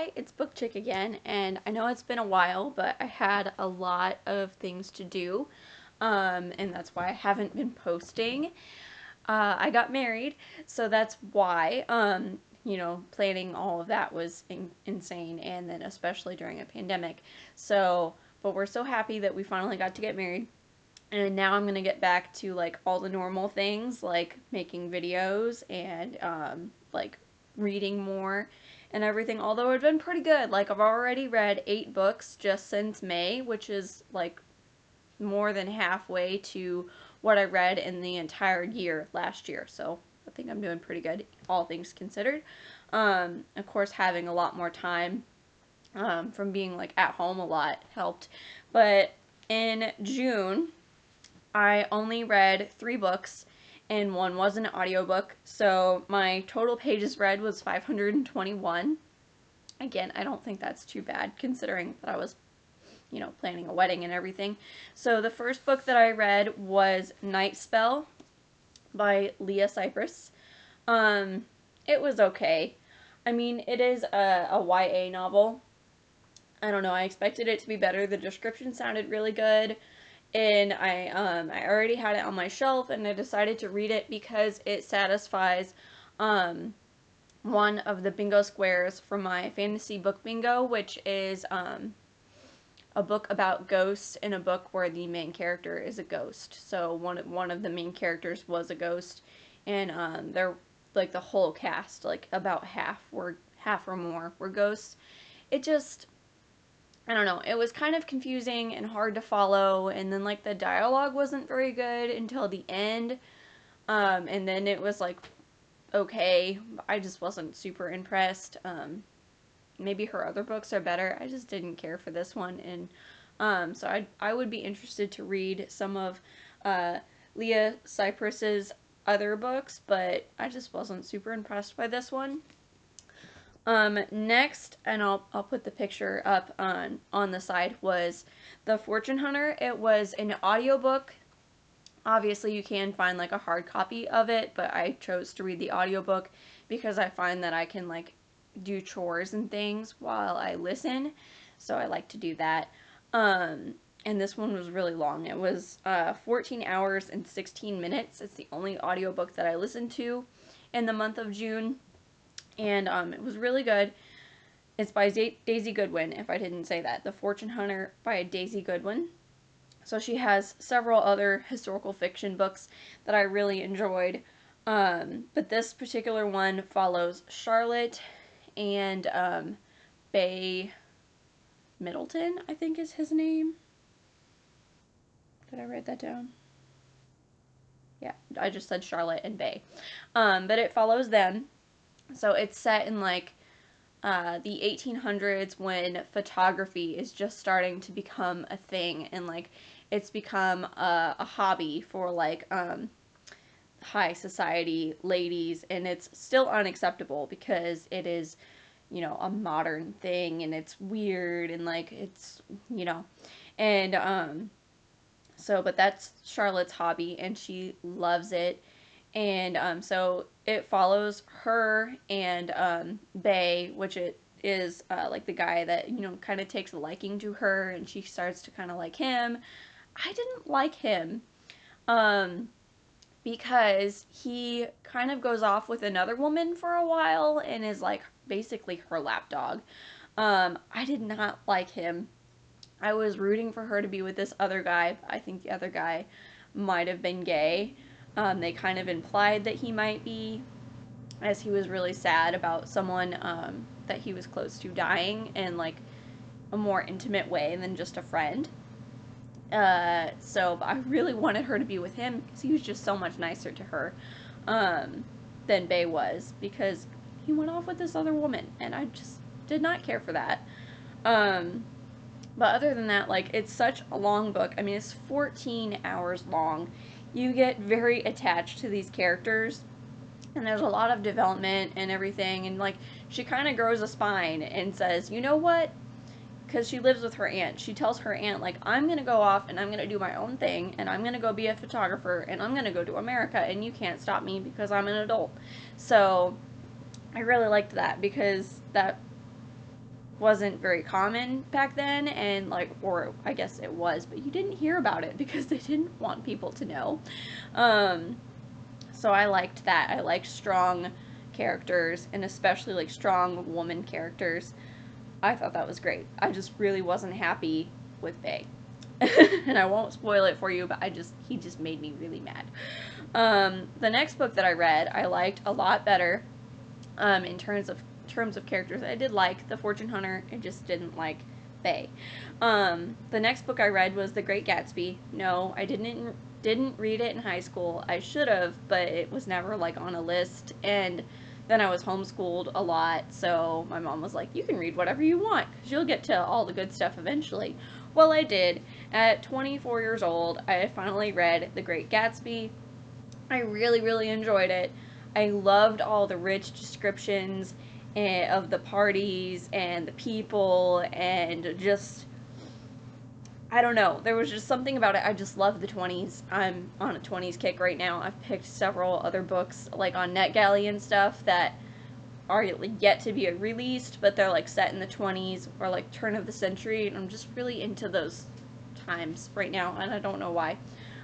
Hi, it's Book Chick again, and I know it's been a while, but I had a lot of things to do, and that's why I haven't been posting. I got married, so that's why, planning all of that was insane, and then especially during a pandemic. So, but we're so happy that we finally got to get married, and now I'm gonna get back to like all the normal things, like making videos and like reading more and everything. Although it's been pretty good. Like I've already read 8 books just since May, which is like more than halfway to what I read in the entire year last year. So I think I'm doing pretty good, all things considered. Of course, having a lot more time from being like at home a lot helped. But in June, I only read 3 books, and one was an audiobook, so my total pages read was 521. Again, I don't think that's too bad considering that I was, planning a wedding and everything. So the first book that I read was Nightspell by Leah Cypress. It was okay. I mean, it is a YA novel. I don't know, I expected it to be better. The description sounded really good, and I already had it on my shelf, and I decided to read it because it satisfies one of the bingo squares from my fantasy book bingo, which is a book about ghosts and a book where the main character is a ghost. So one of the main characters was a ghost, and they're like the whole cast, like about half or more were ghosts. It just, I don't know, it was kind of confusing and hard to follow, and then like the dialogue wasn't very good until the end. And then it was like okay, I just wasn't super impressed. Maybe her other books are better. I just didn't care for this one, and so I would be interested to read some of Leah Cypress's other books, but I just wasn't super impressed by this one. Next, and I'll put the picture up on the side, was The Fortune Hunter. It was an audiobook. Obviously, you can find like a hard copy of it, but I chose to read the audiobook because I find that I can like do chores and things while I listen. So I like to do that. And this one was really long. It was 14 hours and 16 minutes. It's the only audiobook that I listened to in the month of June, and it was really good. It's by Daisy Goodwin, if I didn't say that. The Fortune Hunter by Daisy Goodwin. So she has several other historical fiction books that I really enjoyed. But this particular one follows Charlotte and Bay Middleton, I think is his name. Did I write that down? Yeah, I just said Charlotte and Bay. But it follows them. So it's set in like the 1800s when photography is just starting to become a thing, and like it's become a hobby for like high society ladies, and it's still unacceptable because it is, a modern thing, and it's weird, and like it's, and so, but that's Charlotte's hobby, and she loves it. And so it follows her and Bay, which it is like the guy that, kind of takes a liking to her, and she starts to kind of like him. I didn't like him um, because he kind of goes off with another woman for a while and is like basically her lapdog. I did not like him. I was rooting for her to be with this other guy. I think the other guy might have been gay. They kind of implied that he might be, as he was really sad about someone that he was close to dying in like a more intimate way than just a friend. So I really wanted her to be with him because he was just so much nicer to her than Bay was, because he went off with this other woman, and I just did not care for that. Um, but other than that, like, it's such a long book. I mean, it's 14 hours long. You get very attached to these characters, and there's a lot of development and everything, and like she kind of grows a spine and says, you know what, because she lives with her aunt, she tells her aunt, like, I'm gonna go off and I'm gonna do my own thing, and I'm gonna go be a photographer, and I'm gonna go to America, and you can't stop me because I'm an adult. So I really liked that, because that wasn't very common back then, and like, or I guess it was, but you didn't hear about it because they didn't want people to know. So I liked that. I liked strong characters, and especially like strong woman characters. I thought that was great. I just really wasn't happy with Faye. And I won't spoil it for you, but he just made me really mad. The next book that I read, I liked a lot better. In terms of characters, I did like the Fortune Hunter. I just didn't like Faye. The next book I read was The Great Gatsby. No, I didn't read it in high school. I should have, but it was never like on a list. And then I was homeschooled a lot, so my mom was like, you can read whatever you want because you'll get to all the good stuff eventually. Well, I did. At 24 years old, I finally read The Great Gatsby. I really, really enjoyed it. I loved all the rich descriptions of the parties and the people, and just, I don't know, there was just something about it. I just love the 20s. I'm on a 20s kick right now. I've picked several other books like on NetGalley and stuff that are yet to be released, but they're like set in the 20s or like turn of the century, and I'm just really into those times right now, and I don't know why.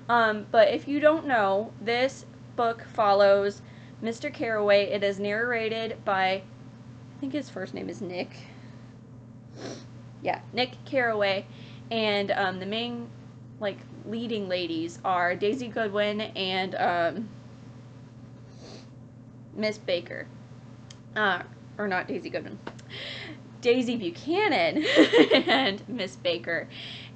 But if you don't know, this book follows Mr. Carraway. It is narrated by, I think his first name is Nick. Yeah, Nick Carraway. And the main, like, leading ladies are Daisy Goodwin and Miss Baker. Or not Daisy Goodwin. Daisy Buchanan and Miss Baker.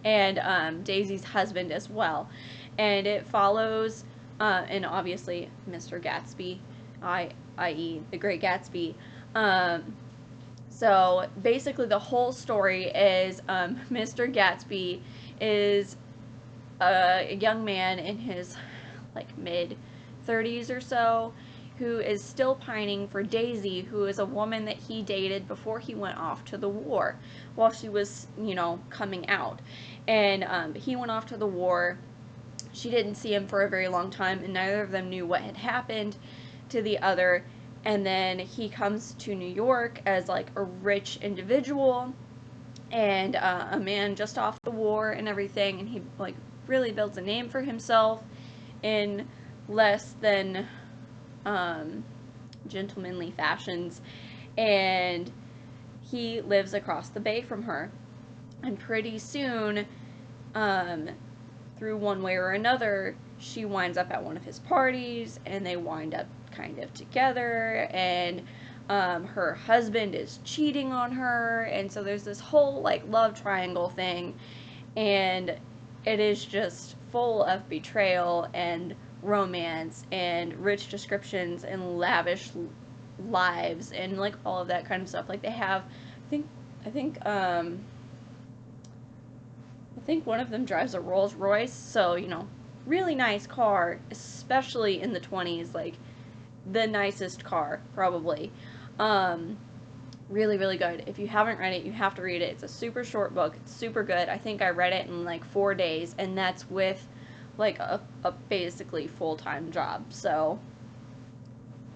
And Daisy's husband as well. And it follows, and obviously Mr. Gatsby, i.e. The Great Gatsby. So basically the whole story is Mr. Gatsby is a young man in his like mid 30s or so who is still pining for Daisy, who is a woman that he dated before he went off to the war while she was, you know, coming out. And he went off to the war. She didn't see him for a very long time, and neither of them knew what had happened to the other. And then he comes to New York as like a rich individual and a man just off the war and everything, and he like really builds a name for himself in less than gentlemanly fashions, and he lives across the bay from her. And pretty soon, through one way or another, she winds up at one of his parties, and they wind up kind of together, and her husband is cheating on her, and so there's this whole like love triangle thing, and it is just full of betrayal and romance and rich descriptions and lavish lives and like all of that kind of stuff. Like they have, I think one of them drives a Rolls Royce, so you know, really nice car, especially in the 20s, like the nicest car probably. Really, really good. If you haven't read it, you have to read it. It's a super short book. It's super good. I think I read it in like 4 days, and that's with like a basically full-time job. So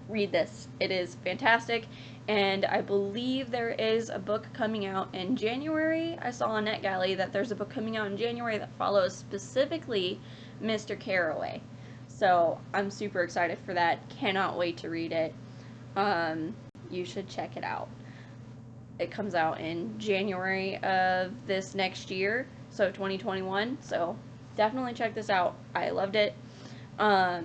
read this. It is fantastic, and I believe there is a book coming out in January. I saw on NetGalley that there's a book coming out in January that follows specifically Mr. Carraway. So I'm super excited for that. Cannot wait to read it. You should check it out. It comes out in January of this next year, so 2021. So definitely check this out. I loved it. I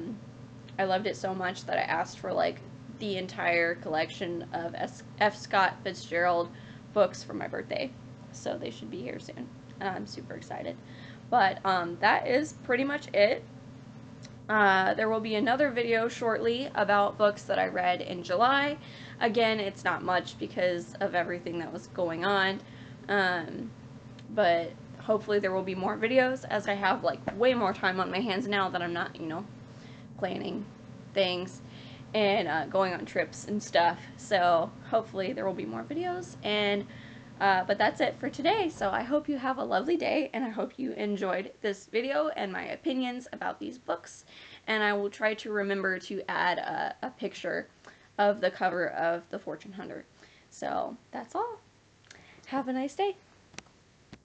loved it so much that I asked for like the entire collection of F. Scott Fitzgerald books for my birthday. So they should be here soon. And I'm super excited. But that is pretty much it. There will be another video shortly about books that I read in July. Again, it's not much because of everything that was going on. But hopefully there will be more videos as I have like way more time on my hands now that I'm not, you know, planning things and going on trips and stuff. So hopefully there will be more videos. And but that's it for today. So I hope you have a lovely day, and I hope you enjoyed this video and my opinions about these books. And I will try to remember to add a picture of the cover of The Fortune Hunter. So that's all. Have a nice day.